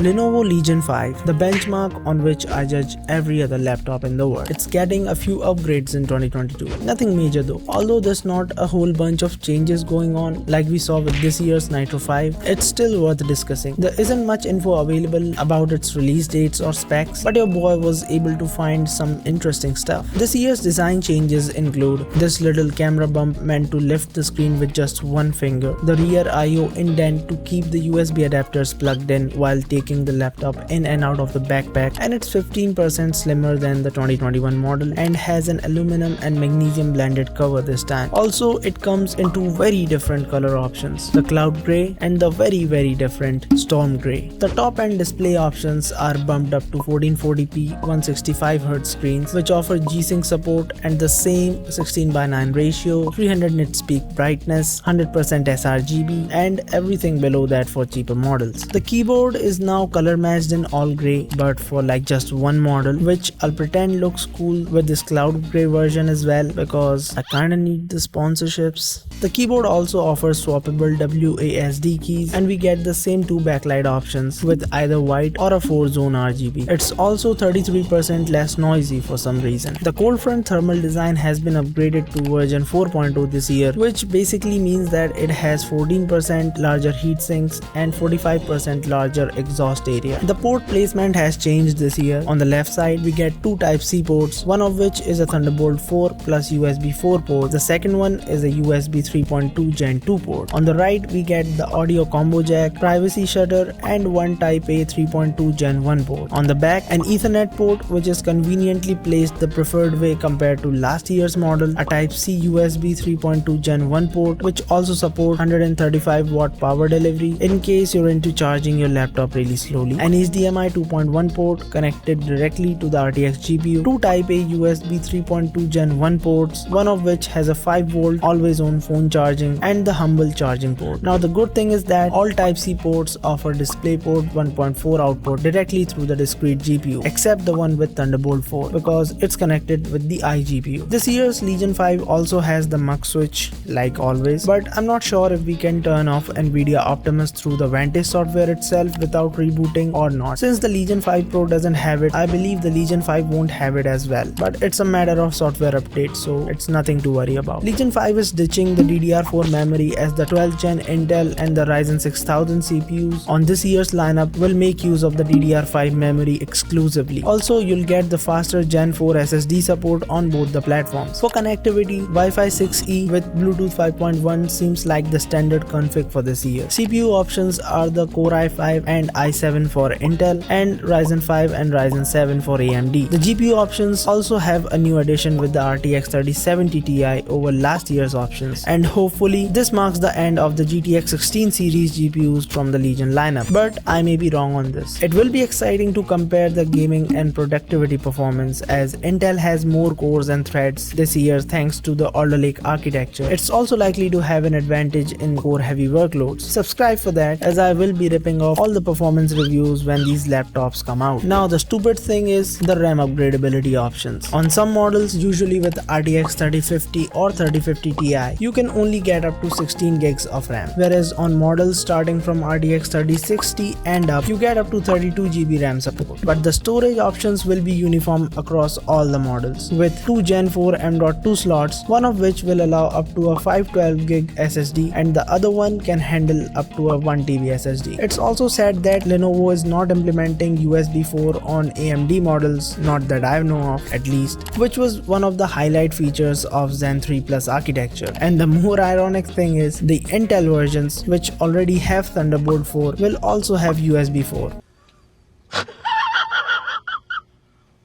Lenovo Legion 5, the benchmark on which I judge every other laptop in the world. It's getting a few upgrades in 2022. Nothing major though. Although there's not a whole bunch of changes going on like we saw with this year's Nitro 5, it's still worth discussing. There isn't much info available about its release dates or specs, but your boy was able to find some interesting stuff. This year's design changes include this little camera bump meant to lift the screen with just one finger, the rear I/O indent to keep the USB adapters plugged in while taking the laptop in and out of the backpack, and it's 15% slimmer than the 2021 model and has an aluminum and magnesium blended cover this time. Also, it comes in two very different color options, the cloud grey and the very different storm grey. The top end display options are bumped up to 1440p 165Hz screens which offer G-Sync support and the same 16:9 ratio, 300 nits peak brightness, 100% sRGB, and everything below that for cheaper models. The keyboard is now color matched in all grey, but for like just one model, which I'll pretend looks cool with this cloud grey version as well because I kinda need the sponsorships. The keyboard also offers swappable WASD keys, and we get the same two backlight options with either white or a 4-zone RGB. It's also 33% less noisy for some reason. The cold front thermal design has been upgraded to version 4.0 this year, which basically means that it has 14% larger heat sinks and 45% larger exhaust area. The port placement has changed this year. On the left side, we get two Type-C ports, one of which is a Thunderbolt 4 plus USB 4 port. The second one is a USB 3.2 Gen 2 port. On the right, we get the audio combo jack, privacy shutter, and one Type-A 3.2 Gen 1 port. On the back, an Ethernet port which is conveniently placed the preferred way compared to last year's model, a Type-C USB 3.2 Gen 1 port which also supports 135 watt power delivery in case you're into charging your laptop really slowly, an HDMI 2.1 port connected directly to the RTX GPU, two Type-A USB 3.2 Gen 1 ports, one of which has a 5V always on phone charging, and the humble charging port. Now the good thing is that all Type-C ports offer DisplayPort 1.4 output directly through the discrete GPU, except the one with Thunderbolt 4 because it's connected with the iGPU. This year's Legion 5 also has the mux switch like always, but I'm not sure if we can turn off Nvidia Optimus through the Vantage software itself without rebooting or not. Since the Legion 5 Pro doesn't have it, I believe the Legion 5 won't have it as well, but it's a matter of software update, so it's nothing to worry about. Legion 5 is ditching the DDR4 memory as the 12th gen Intel and the Ryzen 6000 CPUs on this year's lineup will make use of the DDR5 memory exclusively. Also, you'll get the faster Gen 4 SSD support on both the platforms. For connectivity, Wi-Fi 6E with Bluetooth 5.1 seems like the standard config for this year. CPU options are the Core i5 and i7 for Intel and Ryzen 5 and Ryzen 7 for AMD. The GPU options also have a new addition with the RTX 3070 Ti over last year's options, and hopefully this marks the end of the GTX 16 series GPUs from the Legion lineup, but I may be wrong on this. It will be exciting to compare the gaming and productivity performance as Intel has more cores and threads this year thanks to the Alder Lake architecture. It's also likely to have an advantage in core heavy workloads. Subscribe for that, as I will be ripping off all the performance reviews when these laptops come out. Now the stupid thing is the RAM upgradability options. On some models, usually with RTX 3050 or 3050 Ti, you can only get up to 16 gigs of RAM, whereas on models starting from RTX 3060 and up, you get up to 32 GB RAM support. But the storage options will be uniform across all the models, with two Gen 4 M.2 slots, one of which will allow up to a 512 gig SSD and the other one can handle up to a 1 TB SSD. It's also said that Lenovo is not implementing USB 4 on AMD models, not that I know of at least, which was one of the highlight features of Zen 3 Plus architecture. And the more ironic thing is the Intel versions, which already have Thunderbolt 4, will also have USB 4.